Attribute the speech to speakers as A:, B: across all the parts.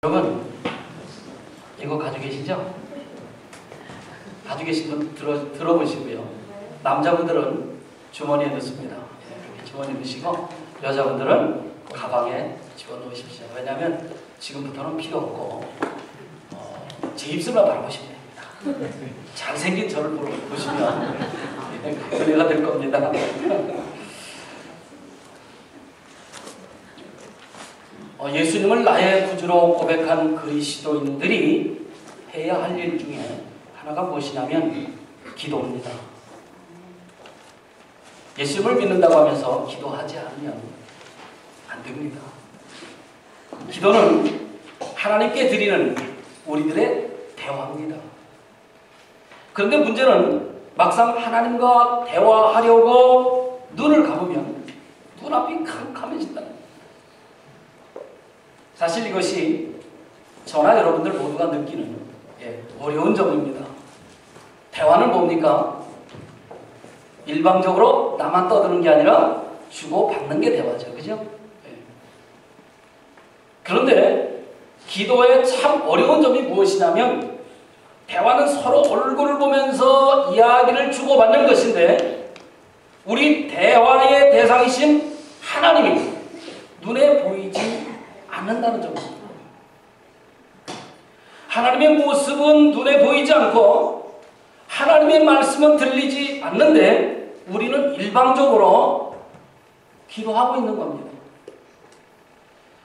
A: 여러분, 이거 가지고 계시죠? 가지고 계신 분 들어보시고요. 남자분들은 주머니에 넣습니다. 이렇게 주머니에 넣으시고 여자분들은 가방에 집어넣으십시오. 왜냐하면 지금부터는 필요 없고 제 입술만 바라보시면 됩니다. 잘생긴 저를 보시면 은혜가 될 겁니다. 예수님을 나의 구주로 고백한 그리스도인들이 해야 할 일 중에 하나가 무엇이냐면 기도입니다. 예수님을 믿는다고 하면서 기도하지 않으면 안 됩니다. 기도는 하나님께 드리는 우리들의 대화입니다. 그런데 문제는 막상 하나님과 대화하려고 눈을 감으면 눈앞이 캄캄해진다는 거예요. 사실 이것이 저나 여러분들 모두가 느끼는 어려운 점입니다. 대화는 뭡니까? 일방적으로 나만 떠드는 게 아니라 주고받는 게 대화죠. 그죠? 그런데 기도의 참 어려운 점이 무엇이냐면 대화는 서로 얼굴을 보면서 이야기를 주고받는 것인데 우리 대화의 대상이신 하나님이 눈에 보이지 않는다는 점입니다. 하나님의 모습은 눈에 보이지 않고 하나님의 말씀은 들리지 않는데 우리는 일방적으로 기도하고 있는 겁니다.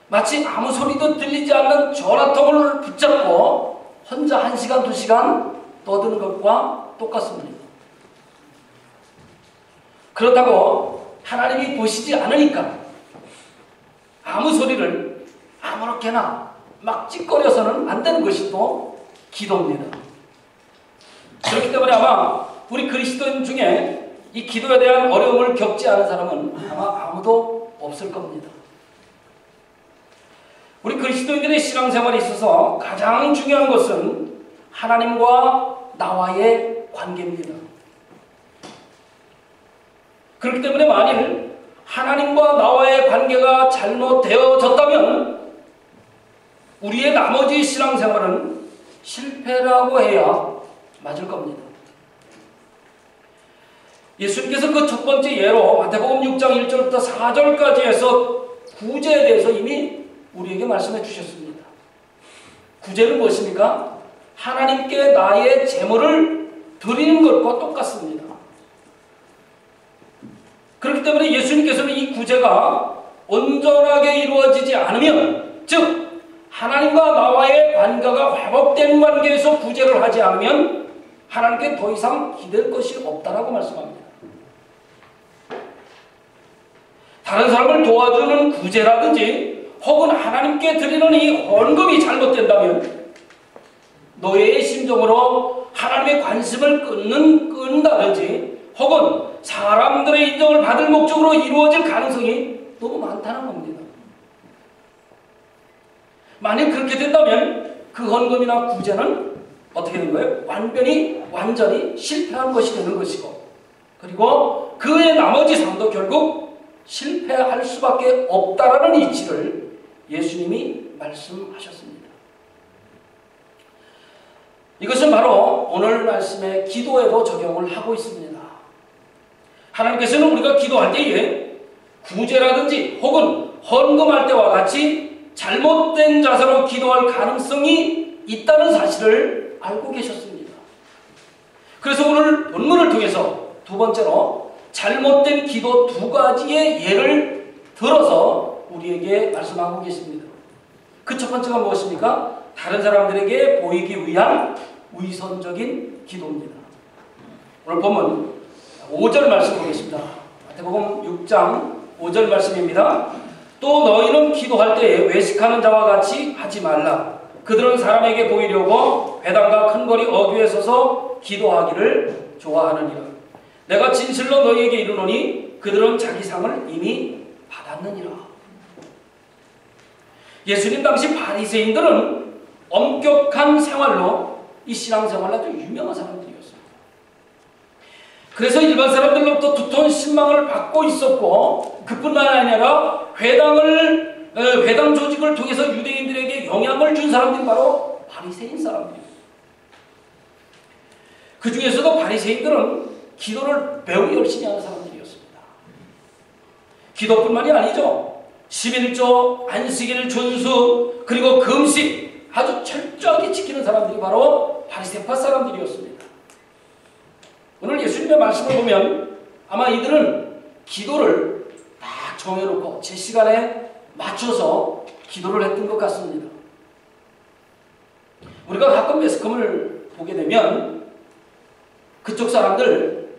A: 마치 아무 소리도 들리지 않는 전화통을 붙잡고 혼자 1시간, 2시간 떠드는 것과 똑같습니다. 그렇다고 하나님이 보시지 않으니까 아무 소리를 아무렇게나 막 찌꺼려서는 안 되는 것이 또 기도입니다. 그렇기 때문에 아마 우리 그리스도인 중에 이 기도에 대한 어려움을 겪지 않은 사람은 아마 아무도 없을 겁니다. 우리 그리스도인들의 신앙생활에 있어서 가장 중요한 것은 하나님과 나와의 관계입니다. 그렇기 때문에 만일 하나님과 나와의 관계가 잘못되어졌다면 우리의 나머지 신앙생활은 실패라고 해야 맞을 겁니다. 예수님께서 그 첫 번째 예로 마태복음 6장 1절부터 4절까지 해서 구제에 대해서 이미 우리에게 말씀해 주셨습니다. 구제는 무엇입니까? 하나님께 나의 제물을 드리는 것과 똑같습니다. 그렇기 때문에 예수님께서는 이 구제가 온전하게 이루어지지 않으면, 즉 하나님과 나와의 관계가 회복된 관계에서 구제를 하지 않으면 하나님께 더 이상 기댈 것이 없다라고 말씀합니다. 다른 사람을 도와주는 구제라든지 혹은 하나님께 드리는 이 헌금이 잘못된다면 노예의 심정으로 하나님의 관심을 끊는다든지 혹은 사람들의 인정을 받을 목적으로 이루어질 가능성이 너무 많다는 겁니다. 만약 그렇게 된다면 그 헌금이나 구제는 어떻게 되는 거예요? 완전히 실패한 것이 되는 것이고 그리고 그의 나머지 삶도 결국 실패할 수밖에 없다라는 이치를 예수님이 말씀하셨습니다. 이것은 바로 오늘 말씀의 기도에도 적용을 하고 있습니다. 하나님께서는 우리가 기도할 때에 구제라든지 혹은 헌금할 때와 같이 잘못된 자세로 기도할 가능성이 있다는 사실을 알고 계셨습니다. 그래서 오늘 본문을 통해서 두 번째로 잘못된 기도 2가지의 예를 들어서 우리에게 말씀하고 계십니다. 그 첫 번째가 무엇입니까? 다른 사람들에게 보이기 위한 위선적인 기도입니다. 오늘 본문 5절 말씀 보겠습니다. 마태복음 6장 5절 말씀입니다. 또 너희는 기도할 때에 외식하는 자와 같이 하지 말라. 그들은 사람에게 보이려고 회당과 큰 거리 어귀에 서서 기도하기를 좋아하느니라. 내가 진실로 너희에게 이르노니 그들은 자기 상을 이미 받았느니라. 예수님 당시 바리새인들은 엄격한 생활로 이 신앙생활로 아주 유명한 사람들이었습니다. 그래서 일반 사람들로부터 두터운 신망을 받고 있었고 그뿐만 아니라 회당을 회당 조직을 통해서 유대인들에게 영향을 준 사람들이 바로 바리새인 사람들입니다. 그 중에서도 바리새인들은 기도를 매우 열심히 하는 사람들이었습니다. 기도뿐만이 아니죠. 11조, 안식일 준수, 그리고 금식 아주 철저하게 지키는 사람들이 바로 바리새파 사람들이었습니다. 오늘 예수님의 말씀을 보면 아마 이들은 기도를 딱 정해놓고 제 시간에 맞춰서 기도를 했던 것 같습니다. 우리가 가끔 매스컴을 보게 되면 그쪽 사람들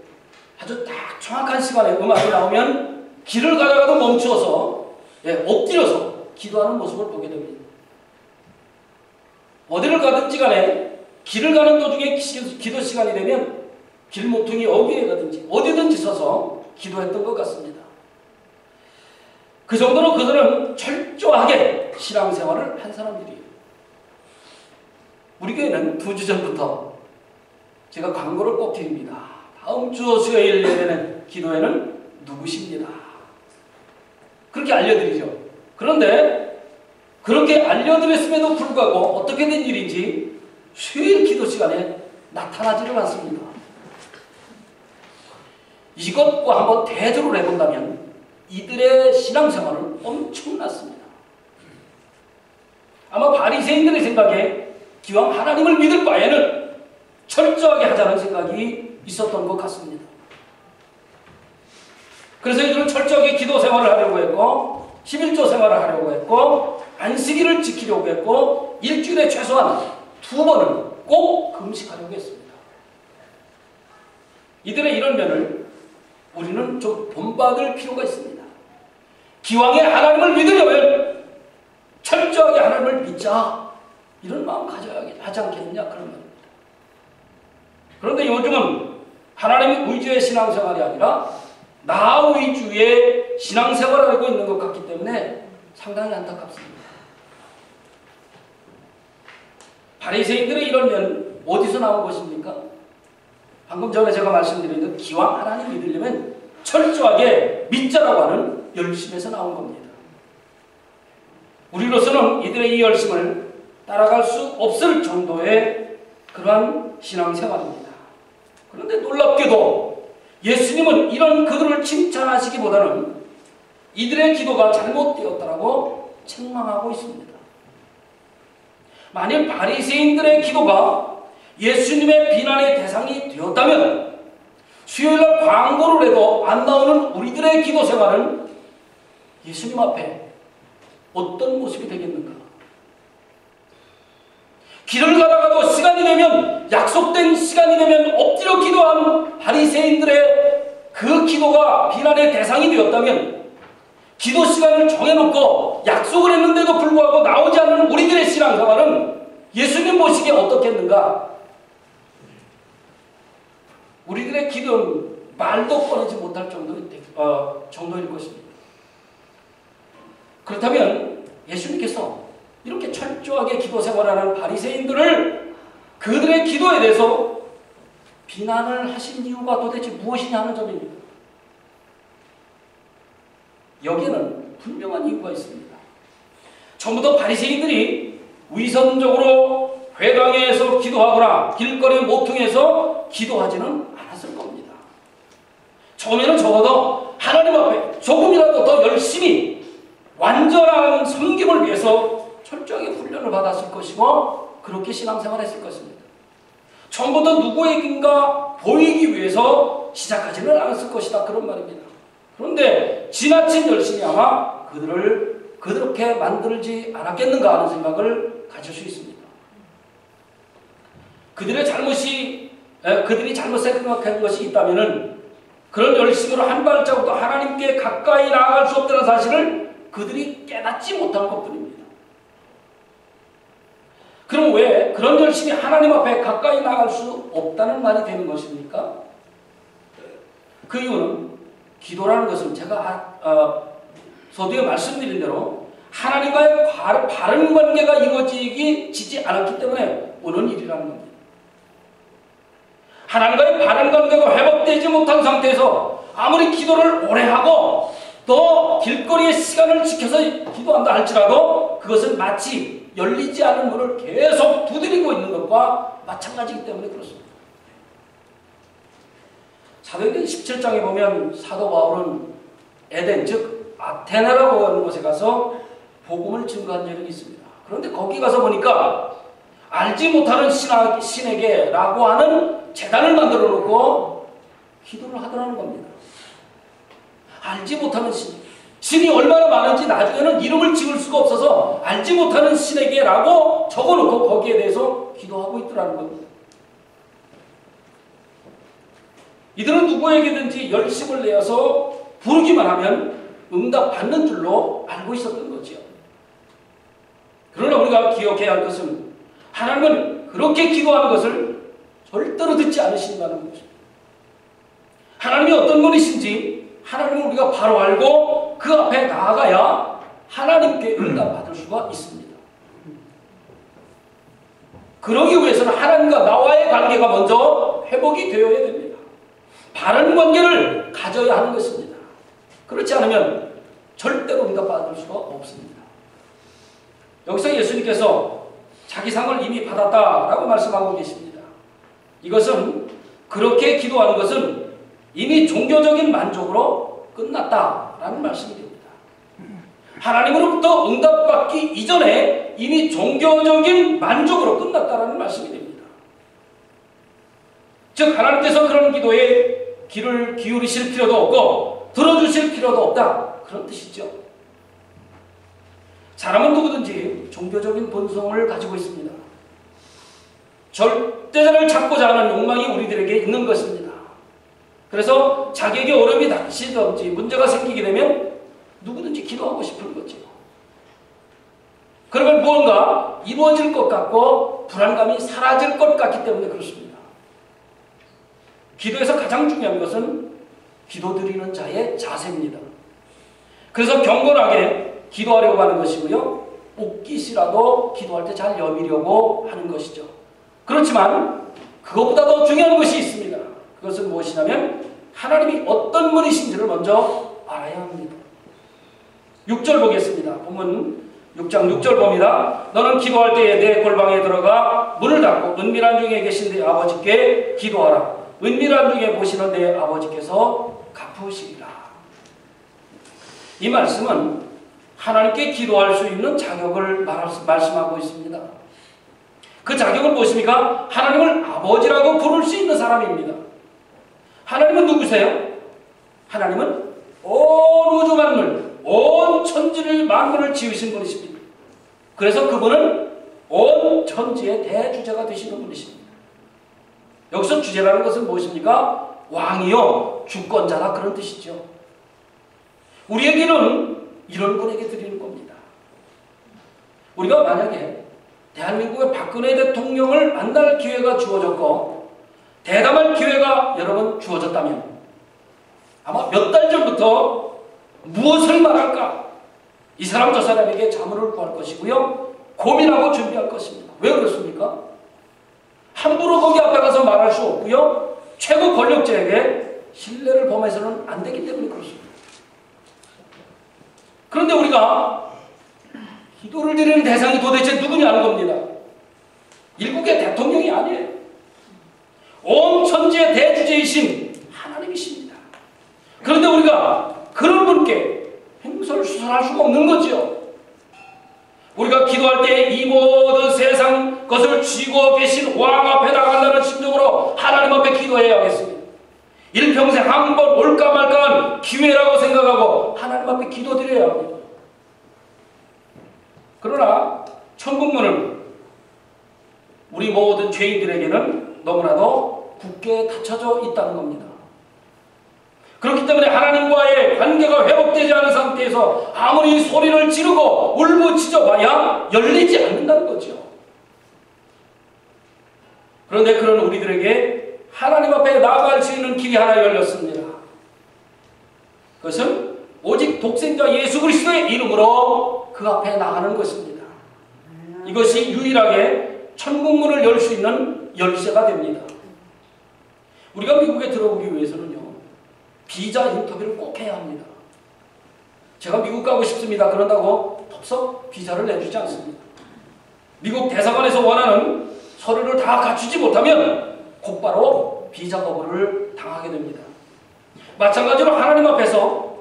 A: 아주 딱 정확한 시간에 음악이 나오면 길을 가다가도 멈추어서 엎드려서 기도하는 모습을 보게 됩니다. 어디를 가든지 간에 길을 가는 도중에 기도 시간이 되면 길모퉁이 어귀에 가든지 어디든지 서서 기도했던 것 같습니다. 그 정도로 그들은 철저하게 신앙생활을 한 사람들이에요. 우리 교회는 2주 전부터 제가 광고를 꼭 드립니다. 다음 주 수요일 예배는 기도회는 누구십니다. 그렇게 알려드리죠. 그런데 그렇게 알려드렸음에도 불구하고 어떻게 된 일인지 수요일 기도 시간에 나타나지를 않습니다. 이것과 한번 대조를 해본다면 이들의 신앙생활은 엄청났습니다. 아마 바리새인들의 생각에 기왕 하나님을 믿을 바에는 철저하게 하자는 생각이 있었던 것 같습니다. 그래서 이들은 철저하게 기도 생활을 하려고 했고 11조 생활을 하려고 했고 안식일을 지키려고 했고 일주일에 최소한 2번은 꼭 금식하려고 했습니다. 이들의 이런 면을 우리는 좀 본받을 필요가 있습니다. 기왕에 하나님을 믿으려면 철저하게 하나님을 믿자 이런 마음 가져야 하지 않겠느냐 그런 말입니다. 그런데 요즘은 하나님 위주의 신앙생활이 아니라 나 위주의 신앙생활을 하고 있는 것 같기 때문에 상당히 안타깝습니다. 바리새인들의 이런 면 어디서 나온 것입니까? 방금 전에 제가 말씀드린 듯 기왕 하나님 믿으려면 철저하게 믿자라고 하는 열심에서 나온 겁니다. 우리로서는 이들의 이 열심을 따라갈 수 없을 정도의 그러한 신앙생활입니다. 그런데 놀랍게도 예수님은 이런 그들을 칭찬하시기보다는 이들의 기도가 잘못되었다라고 책망하고 있습니다. 만일 바리새인들의 기도가 예수님의 비난의 대상이 되었다면 수요일날 광고를 해도 안 나오는 우리들의 기도 생활은 예수님 앞에 어떤 모습이 되겠는가? 길을 가다가도 시간이 되면 약속된 시간이 되면 엎드려 기도한 바리새인들의 그 기도가 비난의 대상이 되었다면 기도 시간을 정해놓고 약속을 했는데도 불구하고 나오지 않는 우리들의 신앙생활은 예수님 보시기에 어떻겠는가? 우리들의 기도는 말도 꺼내지 못할 정도일 것입니다. 그렇다면 예수님께서 이렇게 철저하게 기도 생활하는 바리새인들을 그들의 기도에 대해서 비난을 하신 이유가 도대체 무엇이냐 하는 점입니다. 여기에는 분명한 이유가 있습니다. 처음부터 바리새인들이 위선적으로 회당에서 기도하거나 길거리 모퉁이에서 기도하지는 않았을 겁니다. 처음에는 적어도 하나님 앞에 조금이라도 더 열심히 완전한 섬김을 위해서 철저하게 훈련을 받았을 것이고 그렇게 신앙생활을 했을 것입니다. 처음부터 누구에겐가 보이기 위해서 시작하지는 않았을 것이다 그런 말입니다. 그런데 지나친 열심이 아마 그들을 그렇게 만들지 않았겠는가 하는 생각을 가질 수 있습니다. 그들이 잘못 생각한 것이 있다면 그런 열심으로 한 발자국도 하나님께 가까이 나아갈 수 없다는 사실을 그들이 깨닫지 못한 것뿐입니다. 그럼 왜 그런 열심이 하나님 앞에 가까이 나갈 수 없다는 말이 되는 것입니까? 그 이유는 기도라는 것은 제가 서두에 말씀드린 대로 하나님과의 바른 관계가 이루어지지 않았기 때문에 오는 일이라는 겁니다. 하나님과의 바른 관계가 회복되지 못한 상태에서 아무리 기도를 오래 하고 또 길거리에 시간을 지켜서 기도한다 할지라도 그것은 마치 열리지 않은 문을 계속 두드리고 있는 것과 마찬가지이기 때문에 그렇습니다. 사도행전 17장에 보면 사도 바울은 에덴, 즉 아테네라고 하는 곳에 가서 복음을 증거한 적이 있습니다. 그런데 거기 가서 보니까 알지 못하는 신에게라고 하는 제단을 만들어 놓고 기도를 하더라는 겁니다. 알지 못하는 신이 얼마나 많은지 나중에는 이름을 지을 수가 없어서 알지 못하는 신에게라고 적어놓고 거기에 대해서 기도하고 있더라는 겁니다. 이들은 누구에게든지 열심을 내어서 부르기만 하면 응답받는 줄로 알고 있었던 거죠. 그러나 우리가 기억해야 할 것은 하나님은 그렇게 기도하는 것을 절대로 듣지 않으신다는 것입니다. 하나님이 어떤 분이신지 하나님은 우리가 바로 알고 그 앞에 나아가야 하나님께 응답받을 수가 있습니다. 그러기 위해서는 하나님과 나와의 관계가 먼저 회복이 되어야 됩니다. 바른 관계를 가져야 하는 것입니다. 그렇지 않으면 절대로 응답받을 수가 없습니다. 여기서 예수님께서 자기 상을 이미 받았다라고 말씀하고 계십니다. 이것은 그렇게 기도하는 것은 이미 종교적인 만족으로 끝났다라는 말씀이 됩니다. 하나님으로부터 응답받기 이전에 이미 종교적인 만족으로 끝났다라는 말씀이 됩니다. 즉 하나님께서 그런 기도에 귀를 기울이실 필요도 없고 들어주실 필요도 없다, 그런 뜻이죠. 사람은 누구든지 종교적인 본성을 가지고 있습니다. 절대자를 찾고자 하는 욕망이 우리들에게 있는 것입니다. 그래서 자기에게 어려움이 닥치든지 문제가 생기게 되면 누구든지 기도하고 싶은 거죠. 그러면 무언가 이루어질 것 같고 불안감이 사라질 것 같기 때문에 그렇습니다. 기도에서 가장 중요한 것은 기도드리는 자의 자세입니다. 그래서 경건하게 기도하려고 하는 것이고요. 옷깃이라도 기도할 때 잘 여미려고 하는 것이죠. 그렇지만 그것보다 더 중요한 것이 있습니다. 그것은 무엇이냐면 하나님이 어떤 분이신지를 먼저 알아야 합니다. 6절 보겠습니다. 본문 6장 6절 봅니다. 너는 기도할 때에 내 골방에 들어가 문을 닫고 은밀한 중에 계신 내 아버지께 기도하라. 은밀한 중에 보시는 내 아버지께서 갚으시리라. 이 말씀은 하나님께 기도할 수 있는 자격을 말씀하고 있습니다. 그 자격은 무엇입니까? 하나님을 아버지라고 부를 수 있는 사람입니다. 하나님은 누구세요? 하나님은 온 우주 만물, 온 천지를 만물을 지으신 분이십니다. 그래서 그분은 온 천지의 대주제가 되시는 분이십니다. 여기서 주제라는 것은 무엇입니까? 왕이요, 주권자다, 그런 뜻이죠. 우리에게는 이런 분에게 드리는 겁니다. 우리가 만약에 대한민국의 박근혜 대통령을 만날 기회가 주어졌고 대담할 기회가 여러 번 주어졌다면 아마 몇 달 전부터 무엇을 말할까? 이 사람 저 사람에게 자문을 구할 것이고요. 고민하고 준비할 것입니다. 왜 그렇습니까? 함부로 거기 앞에 가서 말할 수 없고요. 최고 권력자에게 신뢰를 범해서는 안 되기 때문에 그렇습니다. 그런데 우리가 기도를 드리는 대상이 도대체 누구냐는 겁니다. 일국의 대통령이 아니에요. 온 천지의 대주제이신 하나님이십니다. 그런데 우리가 그런 분께 횡설수설할 수가 없는 거죠. 우리가 기도할 때 이 모든 세상 것을 쥐고 계신 왕 앞에 나간다는 심정으로 하나님 앞에 기도해야 하겠습니다. 일평생 한 번 올까 말까한 기회라고 생각하고 하나님 앞에 기도드려야 합니다. 그러나 천국문은 우리 모든 죄인들에게는 너무나도 굳게 닫혀져 있다는 겁니다. 그렇기 때문에 하나님과의 관계가 회복되지 않은 상태에서 아무리 소리를 지르고 울부짖어 봐야 열리지 않는다는 거죠. 그런데 그런 우리들에게 하나님 앞에 나아갈 수 있는 길이 하나 열렸습니다. 그것은 오직 독생자 예수 그리스도의 이름으로 그 앞에 나가는 것입니다. 이것이 유일하게 천국문을 열 수 있는 열쇠가 됩니다. 우리가 미국에 들어오기 위해서는요, 비자 인터뷰를 꼭 해야 합니다. 제가 미국 가고 싶습니다. 그런다고 덥석 비자를 내주지 않습니다. 미국 대사관에서 원하는 서류를 다 갖추지 못하면 곧바로 비자 거부를 당하게 됩니다. 마찬가지로 하나님 앞에서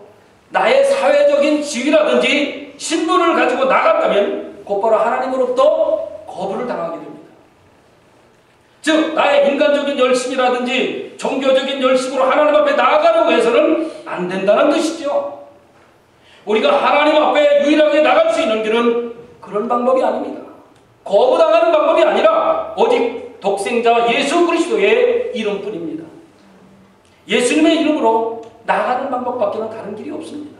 A: 나의 사회적인 지위라든지 신분을 가지고 나갔다면 곧바로 하나님으로부터 거부를 당하게 됩니다. 즉 나의 인간적인 열심이라든지 종교적인 열심으로 하나님 앞에 나아가려고 해서는 안 된다는 뜻이죠. 우리가 하나님 앞에 유일하게 나갈 수 있는 길은 그런 방법이 아닙니다. 거부당하는 방법이 아니라 오직 독생자 예수 그리스도의 이름뿐입니다. 예수님의 이름으로 나가는 방법밖에는 다른 길이 없습니다.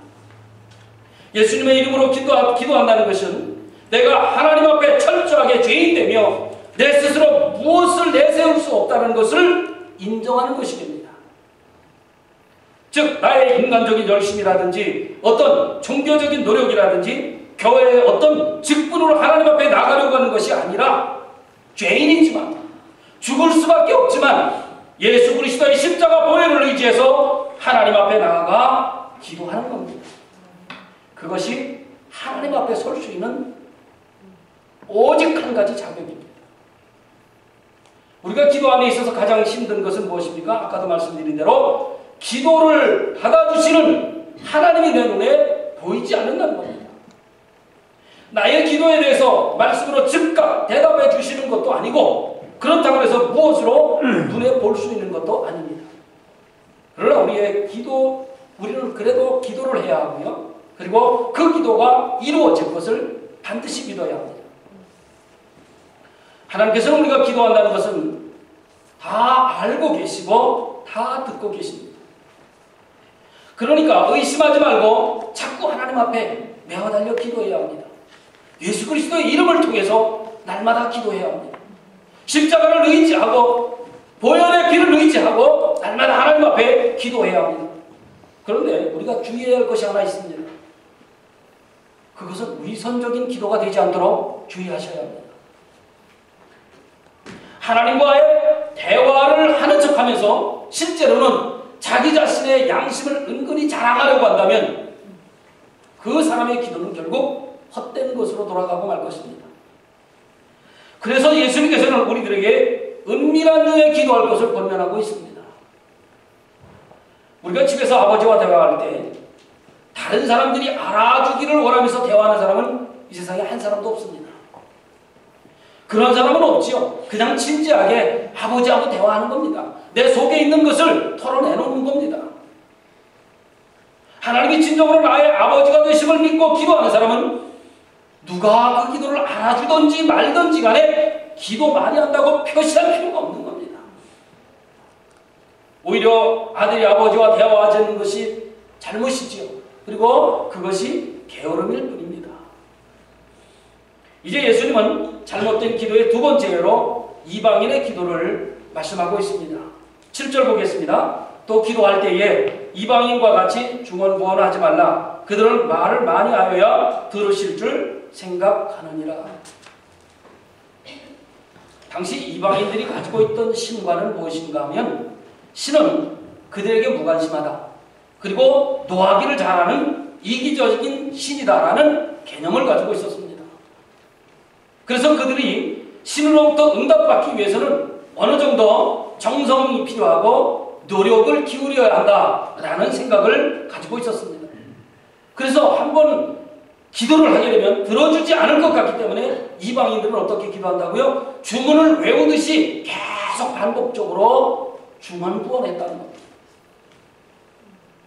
A: 예수님의 이름으로 기도한다는 것은 내가 하나님 앞에 철저하게 죄인되며 내 스스로 무엇을 내세울 수 없다는 것을 인정하는 것이 됩니다. 즉 나의 인간적인 열심이라든지 어떤 종교적인 노력이라든지 교회의 어떤 직분으로 하나님 앞에 나가려고 하는 것이 아니라 죄인이지만 죽을 수밖에 없지만 예수 그리스도의 십자가 보혈을 의지해서 하나님 앞에 나아가 기도하는 겁니다. 그것이 하나님 앞에 설 수 있는 오직 한 가지 자격입니다. 우리가 기도함에 있어서 가장 힘든 것은 무엇입니까? 아까도 말씀드린 대로 기도를 받아주시는 하나님이 내 눈에 보이지 않는다는 겁니다. 나의 기도에 대해서 말씀으로 즉각 대답해 주시는 것도 아니고 그렇다고 해서 무엇으로 눈에 볼 수 있는 것도 아닙니다. 그러나 우리는 그래도 기도를 해야 하고요. 그리고 그 기도가 이루어질 것을 반드시 믿어야 합니다. 하나님께서는 우리가 기도한다는 것은 다 알고 계시고 다 듣고 계십니다. 그러니까 의심하지 말고 자꾸 하나님 앞에 매어달려 기도해야 합니다. 예수 그리스도의 이름을 통해서 날마다 기도해야 합니다. 십자가를 의지하고 보혈의 피를 의지하고 날마다 하나님 앞에 기도해야 합니다. 그런데 우리가 주의해야 할 것이 하나 있습니다. 그것은 위선적인 기도가 되지 않도록 주의하셔야 합니다. 하나님과의 대화를 하는 척하면서 실제로는 자기 자신의 양심을 은근히 자랑하려고 한다면 그 사람의 기도는 결국 헛된 것으로 돌아가고 말 것입니다. 그래서 예수님께서는 우리들에게 은밀한 중에 기도할 것을 권면하고 있습니다. 우리가 집에서 아버지와 대화할 때 다른 사람들이 알아주기를 원하면서 대화하는 사람은 이 세상에 한 사람도 없습니다. 그런 사람은 없지요. 그냥 진지하게 아버지하고 대화하는 겁니다. 내 속에 있는 것을 털어내놓는 겁니다. 하나님이 진정으로 나의 아버지가 되심을 믿고 기도하는 사람은 누가 그 기도를 알아주든지 말든지 간에 기도 많이 한다고 표시할 필요가 없는 겁니다. 오히려 아들이 아버지와 대화하자는 것이 잘못이지요. 그리고 그것이 게으름일 뿐입니다. 이제 예수님은 잘못된 기도의 두 번째 예로 이방인의 기도를 말씀하고 있습니다. 7절 보겠습니다. 또 기도할 때에 이방인과 같이 중언부언하지 말라. 그들은 말을 많이 하여야 들으실 줄 생각하느니라. 당시 이방인들이 가지고 있던 신과는 무엇인가 하면 신은 그들에게 무관심하다. 그리고 노하기를 잘하는 이기적인 신이다라는 개념을 가지고 있었습니다. 그래서 그들이 신으로부터 응답받기 위해서는 어느 정도 정성이 필요하고 노력을 기울여야 한다라는 생각을 가지고 있었습니다. 그래서 한번 기도를 하게 되면 들어주지 않을 것 같기 때문에 이방인들은 어떻게 기도한다고요? 주문을 외우듯이 계속 반복적으로 중언부언했다는 겁니다.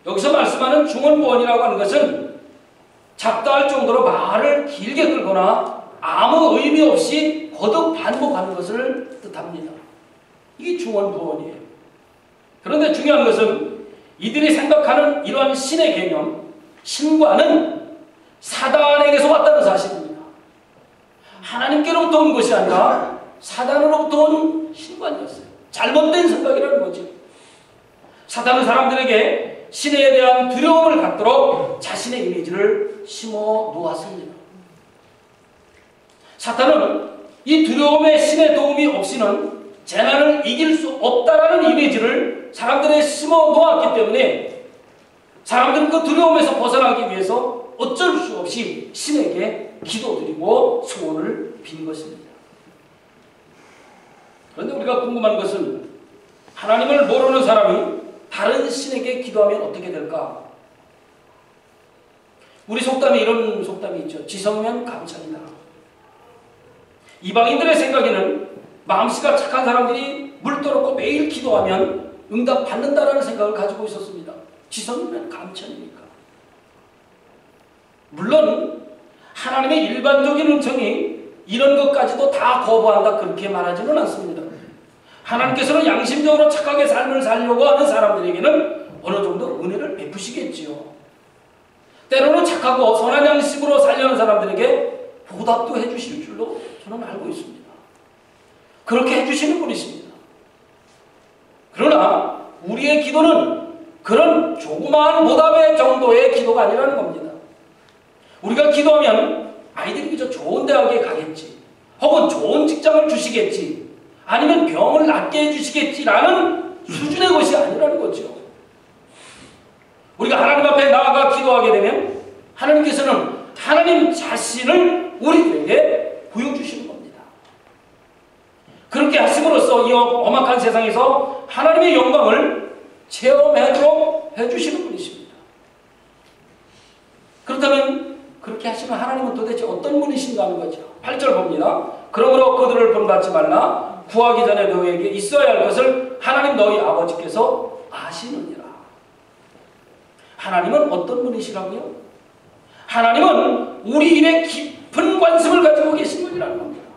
A: 여기서 말씀하는 중언부언이라고 하는 것은 잡다할 정도로 말을 길게 끌거나 아무 의미 없이 거듭 반복하는 것을 뜻합니다. 이게 중언부언이에요. 그런데 중요한 것은 이들이 생각하는 이러한 신의 개념, 신과는 사단에게서 왔다는 사실입니다. 하나님께로부터 온 것이 아니라 사단으로부터 온 신관이었어요. 잘못된 생각이라는 거죠. 사단은 사람들에게 신에 대한 두려움을 갖도록 자신의 이미지를 심어 놓았습니다. 사탄은 이 두려움의 신의 도움이 없이는 재난을 이길 수 없다라는 이미지를 사람들에 심어 놓았기 때문에 사람들은 그 두려움에서 벗어나기 위해서 어쩔 수 없이 신에게 기도드리고 소원을 빈 것입니다. 그런데 우리가 궁금한 것은 하나님을 모르는 사람이 다른 신에게 기도하면 어떻게 될까? 우리 속담에 이런 속담이 있죠. 지성면 감천이다. 이방인들의 생각에는 마음씨가 착한 사람들이 물떠놓고 매일 기도하면 응답 받는다라는 생각을 가지고 있었습니다. 지성면 감천이니까. 물론 하나님의 일반적인 은총이 이런 것까지도 다 거부한다 그렇게 말하지는 않습니다. 하나님께서는 양심적으로 착하게 삶을 살려고 하는 사람들에게는 어느 정도 은혜를 베푸시겠지요. 때로는 착하고 선한 양심으로 살려는 사람들에게 보답도 해주실 줄로 저는 알고 있습니다. 그렇게 해주시는 분이십니다. 그러나 우리의 기도는 그런 조그마한 보답의 정도의 기도가 아니라는 겁니다. 우리가 기도하면 아이들이 그저 좋은 대학에 가겠지, 혹은 좋은 직장을 주시겠지, 아니면 병을 낫게 해주시겠지라는 수준의 것이 아니라는 거죠. 우리가 하나님 앞에 나아가 기도하게 되면 하나님께서는 하나님 자신을 우리들에게 보여주시는 겁니다. 그렇게 하심으로써 이 엄악한 세상에서 하나님의 영광을 체험하도록 해주시는 분이십니다. 그렇다면 그렇게 하시면 하나님은 도대체 어떤 분이신가 하는 거죠. 8절 봅니다. 그러므로 그들을 본받지 말라. 구하기 전에 너희에게 있어야 할 것을 하나님 너희 아버지께서 아시느니라. 하나님은 어떤 분이시라고요? 하나님은 우리 일에 깊은 관심을 가지고 계신 분이라는 겁니다.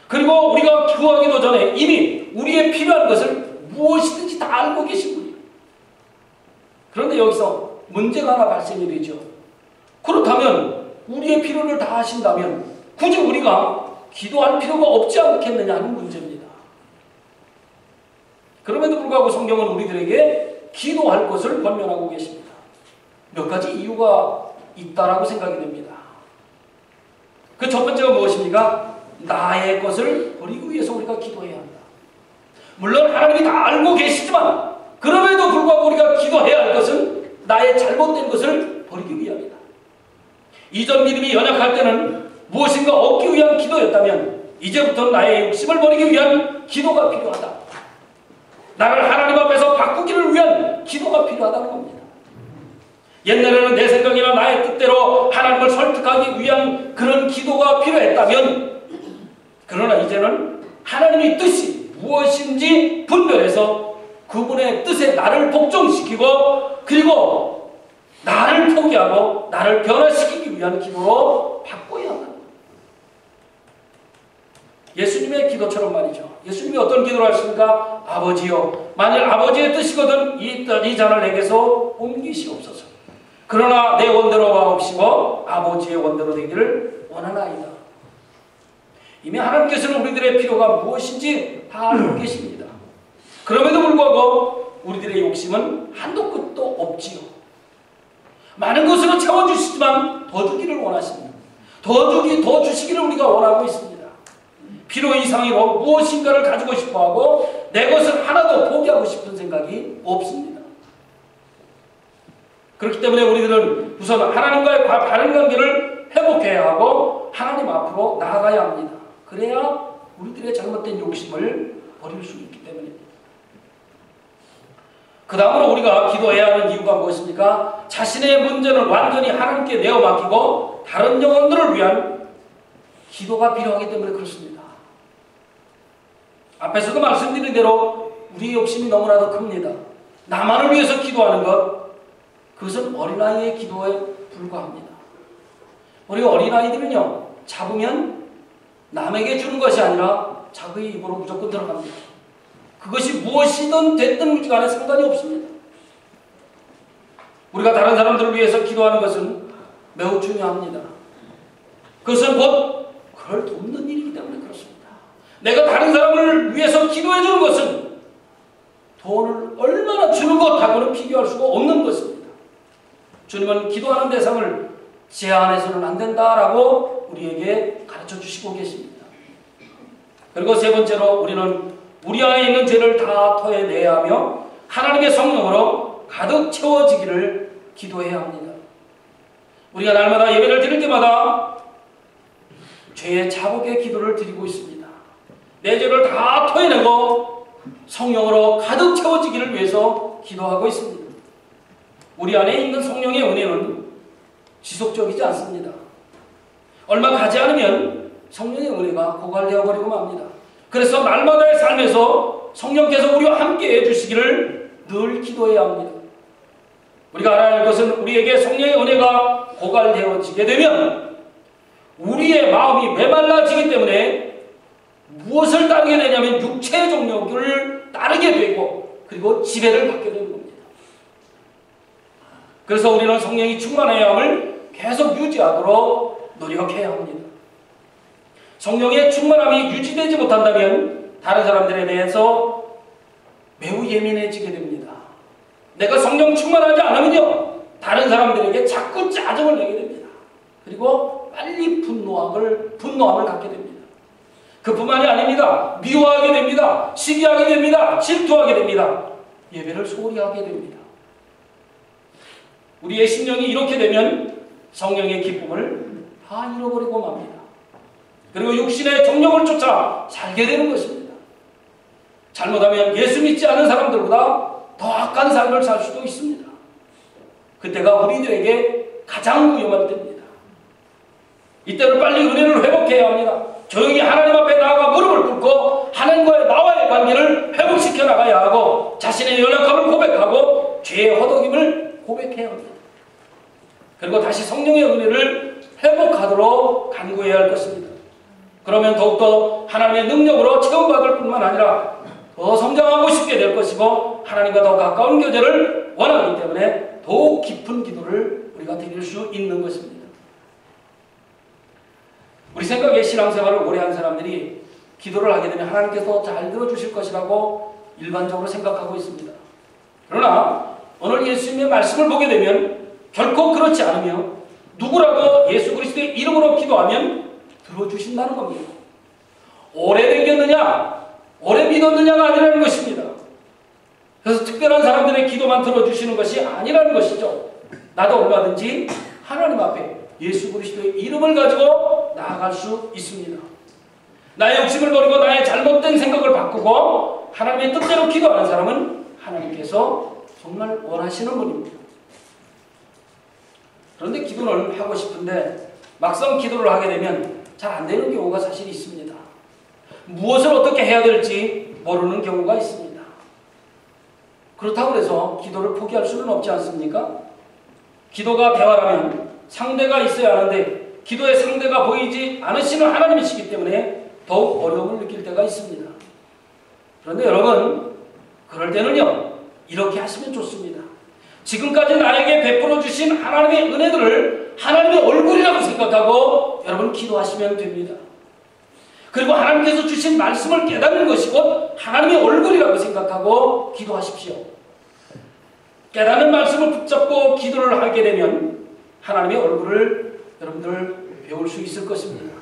A: 그리고 우리가 구하기도 전에 이미 우리의 필요한 것을 무엇이든지 다 알고 계신 분이에요. 그런데 여기서 문제가 하나 발생이 되죠. 그렇다면 우리의 필요를 다 하신다면 굳이 우리가 기도할 필요가 없지 않겠느냐 하는 문제입니다. 그럼에도 불구하고 성경은 우리들에게 기도할 것을 권면하고 계십니다. 몇 가지 이유가 있다라고 생각이 됩니다. 그 첫 번째가 무엇입니까? 나의 것을 버리기 위해서 우리가 기도해야 한다. 물론 하나님이 다 알고 계시지만 그럼에도 불구하고 우리가 기도해야 할 것은 나의 잘못된 것을 버리기 위함이다. 이전 믿음이 연약할 때는 무엇인가 얻기 위한 기도였다면 이제부터 나의 욕심을 버리기 위한 기도가 필요하다. 나를 하나님 앞에서 바꾸기를 위한 기도가 필요하다는 겁니다. 옛날에는 내 생각이나 나의 뜻대로 하나님을 설득하기 위한 그런 기도가 필요했다면, 그러나 이제는 하나님의 뜻이 무엇인지 분별해서 그분의 뜻에 나를 복종시키고 그리고 나를 포기하고 나를 변화시키기 위한 기도로 바꿔야 한다. 예수님의 기도처럼 말이죠. 예수님이 어떤 기도를 하십니까? 아버지여, 만일 아버지의 뜻이거든 이 잔을 내게서 옮기시옵소서. 그러나 내 원대로가 없이고 아버지의 원대로 되기를 원하나이다. 이미 하나님께서는 우리들의 필요가 무엇인지 다 알고 계십니다. 그럼에도 불구하고 우리들의 욕심은 한도 끝도 없지요. 많은 것으로 채워주시지만 더 주기를 원하십니다. 더 주시기를 우리가 원하고 있습니다. 필요 이상으로 무엇인가를 가지고 싶어하고 내 것을 하나도 포기하고 싶은 생각이 없습니다. 그렇기 때문에 우리들은 우선 하나님과의 바른 관계를 회복해야 하고 하나님 앞으로 나아가야 합니다. 그래야 우리들의 잘못된 욕심을 버릴 수 있기 때문입니다. 그 다음으로 우리가 기도해야 하는 이유가 무엇입니까? 자신의 문제는 완전히 하나님께 내어 맡기고 다른 영혼들을 위한 기도가 필요하기 때문에 그렇습니다. 앞에서도 말씀드린 대로 우리의 욕심이 너무나도 큽니다. 나만을 위해서 기도하는 것, 그것은 어린아이의 기도에 불과합니다. 우리 어린아이들은요, 잡으면 남에게 주는 것이 아니라 자기의 입으로 무조건 들어갑니다. 그것이 무엇이든 됐든 간에 상관이 없습니다. 우리가 다른 사람들을 위해서 기도하는 것은 매우 중요합니다. 그것은 곧 그를 돕는 일이기 때문에 그렇습니다. 내가 다른 사람을 위해서 기도해 주는 것은 돈을 얼마나 주는 것하고는 비교할 수가 없는 것입니다. 주님은 기도하는 대상을 제한해서는 안 된다라고 우리에게 가르쳐 주시고 계십니다. 그리고 세 번째로 우리는 우리 안에 있는 죄를 다 토해내야 하며 하나님의 성령으로 가득 채워지기를 기도해야 합니다. 우리가 날마다 예배를 드릴 때마다 죄의 자복의 기도를 드리고 있습니다. 내 죄를 다 토해내고 성령으로 가득 채워지기를 위해서 기도하고 있습니다. 우리 안에 있는 성령의 은혜는 지속적이지 않습니다. 얼마 가지 않으면 성령의 은혜가 고갈되어 버리고 맙니다. 그래서 날마다의 삶에서 성령께서 우리와 함께 해주시기를 늘 기도해야 합니다. 우리가 알아야 할 것은 우리에게 성령의 은혜가 고갈되어지게 되면 우리의 마음이 메말라지기 때문에 무엇을 따르게 되냐면 육체의 정욕을 따르게 되고 그리고 지배를 받게 되는 겁니다. 그래서 우리는 성령이 충만해야 함을 계속 유지하도록 노력해야 합니다. 성령의 충만함이 유지되지 못한다면 다른 사람들에 대해서 매우 예민해지게 됩니다. 내가 성령 충만하지 않으면요 다른 사람들에게 자꾸 짜증을 내게 됩니다. 그리고 빨리 분노함을 갖게 됩니다. 그뿐만이 아닙니다. 미워하게 됩니다. 시기하게 됩니다. 질투하게 됩니다. 예배를 소홀히 하게 됩니다. 우리의 심령이 이렇게 되면 성령의 기쁨을 다 잃어버리고 맙니다. 그리고 육신의 정욕을 쫓아 살게 되는 것입니다. 잘못하면 예수 믿지 않은 사람들보다 더 악한 삶을 살 수도 있습니다. 그때가 우리들에게 가장 위험한 때입니다. 이때는 빨리 은혜를 회복해야 합니다. 조용히 하나님 앞에 나아가 무릎을 꿇고 하나님과의 나와의 관계를 회복시켜 나가야 하고 자신의 연약함을 고백하고 죄의 허덕임을 고백해야 합니다. 그리고 다시 성령의 은혜를 회복하도록 간구해야 할 것입니다. 그러면 더욱더 하나님의 능력으로 체험받을 뿐만 아니라 더 성장하고 싶게 될 것이고 하나님과 더 가까운 교제를 원하기 때문에 더욱 깊은 기도를 우리가 드릴 수 있는 것입니다. 우리 생각에 신앙생활을 오래 한 사람들이 기도를 하게 되면 하나님께서 잘 들어주실 것이라고 일반적으로 생각하고 있습니다. 그러나 오늘 예수님의 말씀을 보게 되면 결코 그렇지 않으며 누구라도 예수 그리스도의 이름으로 기도하면 들어주신다는 겁니다. 오래 댕겼느냐 오래 믿었느냐가 아니라는 것입니다. 그래서 특별한 사람들의 기도만 들어주시는 것이 아니라는 것이죠. 나도 얼마든지 하나님 앞에 예수 그리스도의 이름을 가지고 나아갈 수 있습니다. 나의 욕심을 버리고 나의 잘못된 생각을 바꾸고 하나님의 뜻대로 기도하는 사람은 하나님께서 정말 원하시는 분입니다. 그런데 기도를 하고 싶은데 막상 기도를 하게 되면 잘 안 되는 경우가 사실 있습니다. 무엇을 어떻게 해야 될지 모르는 경우가 있습니다. 그렇다고 해서 기도를 포기할 수는 없지 않습니까? 기도가 대화라면 상대가 있어야 하는데 기도의 상대가 보이지 않으시는 하나님이시기 때문에 더욱 어려움을 느낄 때가 있습니다. 그런데 여러분 그럴 때는요 이렇게 하시면 좋습니다. 지금까지 나에게 베풀어 주신 하나님의 은혜들을 하나님의 얼굴이라고 생각하고 여러분 기도하시면 됩니다. 그리고 하나님께서 주신 말씀을 깨닫는 것이 곧 하나님의 얼굴이라고 생각하고 기도하십시오. 깨닫는 말씀을 붙잡고 기도를 하게 되면 하나님의 얼굴을 여러분들 배울 수 있을 것입니다.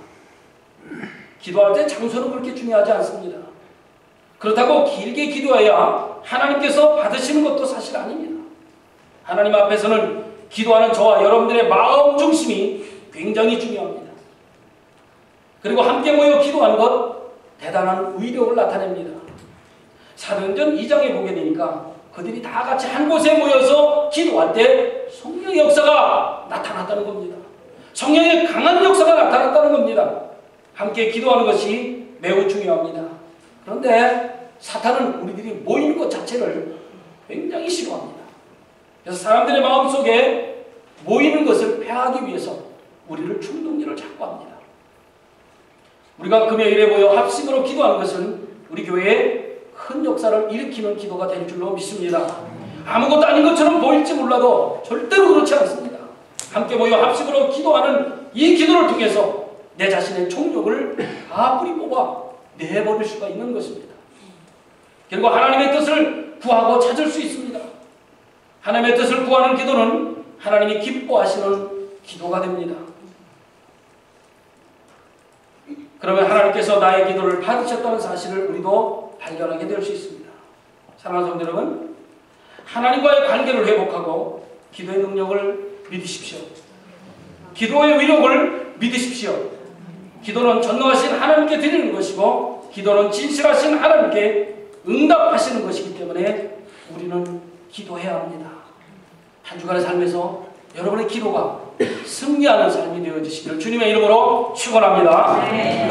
A: 기도할 때 장소는 그렇게 중요하지 않습니다. 그렇다고 길게 기도해야 하나님께서 받으시는 것도 사실 아닙니다. 하나님 앞에서는 기도하는 저와 여러분들의 마음 중심이 굉장히 중요합니다. 그리고 함께 모여 기도하는 것 대단한 위력을 나타냅니다. 사도행전 2장에 보게 되니까 그들이 다 같이 한 곳에 모여서 기도할 때 성령의 역사가 나타났다는 겁니다. 성령의 강한 역사가 나타났다는 겁니다. 함께 기도하는 것이 매우 중요합니다. 그런데 사탄은 우리들이 모이는 것 자체를 굉장히 싫어합니다. 그래서 사람들의 마음속에 모이는 것을 패하기 위해서 우리를 충동질을 자꾸 합니다. 우리가 금요일에 모여 합심으로 기도하는 것은 우리 교회에 큰 역사를 일으키는 기도가 될 줄로 믿습니다. 아무것도 아닌 것처럼 보일지 몰라도 절대로 그렇지 않습니다. 함께 모여 합심으로 기도하는 이 기도를 통해서 내 자신의 총력을 다 뿌리 뽑아 내버릴 수가 있는 것입니다. 결국 하나님의 뜻을 구하고 찾을 수 있습니다. 하나님의 뜻을 구하는 기도는 하나님이 기뻐하시는 기도가 됩니다. 그러면 하나님께서 나의 기도를 받으셨다는 사실을 우리도 발견하게 될 수 있습니다. 사랑하는 성도 여러분, 하나님과의 관계를 회복하고 기도의 능력을 믿으십시오. 기도의 위력을 믿으십시오. 기도는 전능하신 하나님께 드리는 것이고 기도는 진실하신 하나님께 응답하시는 것이기 때문에 우리는 기도해야 합니다. 한 주간의 삶에서 여러분의 기도가 승리하는 삶이 되어지시기를 주님의 이름으로 축원합니다.